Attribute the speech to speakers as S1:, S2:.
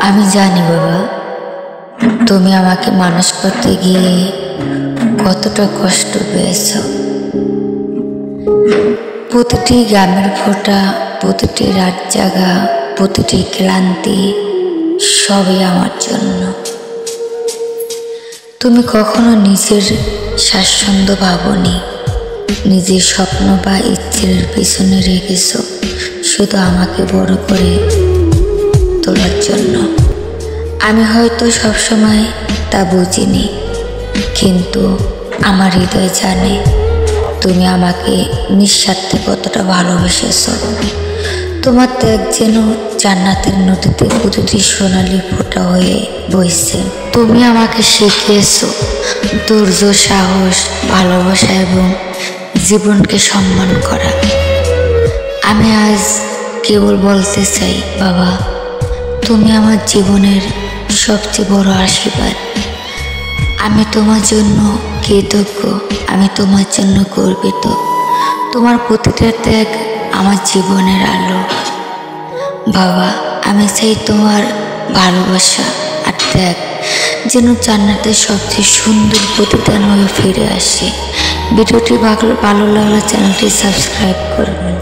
S1: আমি জানি বাবা, তুমি আমাকে মানুষ করতে গিয়ে কতটা কষ্ট পেয়েছ। প্রতিটি গ্রামের ফোঁটা, প্রতিটি রাত জাগা, প্রতিটি ক্লান্তি সবই আমার জন্য। তুমি কখনো নিজের স্বাচ্ছন্দ্য ভাবনি, নিজের স্বপ্ন বা ইচ্ছের পিছনে রেখেছ শুধু আমাকে বড় করে তোলার জন্য। আমি হয়তো সবসময় তা বুঝিনি, কিন্তু আমার হৃদয় জানে তুমি আমাকে নিঃস্বার্থে কতটা ভালোবেসেছ। তোমার ত্যাগ যেন জান্নাতের নদীতে প্রতিটি সোনালি ফোঁটা হয়ে বইছে। তুমি আমাকে শিখিয়েছ ধৈর্য, সাহস, ভালোবাসা এবং জীবনকে সম্মান করা। আমি আজ কেবল বলতে চাই বাবা, তুমি আমার জীবনের সবচেয়ে বড় আশীর্বাদ। আমি তোমার জন্য কৃতজ্ঞ, আমি তোমার জন্য গর্বিত। তোমার প্রতিটা ত্যাগ আমার জীবনের আলো। বাবা, আমি চাই তোমার ভালোবাসা আর ত্যাগ যেন জান্নাতের সবচেয়ে সুন্দর প্রতিদান হয়ে ফিরে আসে। ভিডিওটি ভালো লাগলে চ্যানেলটি সাবস্ক্রাইব করবেন।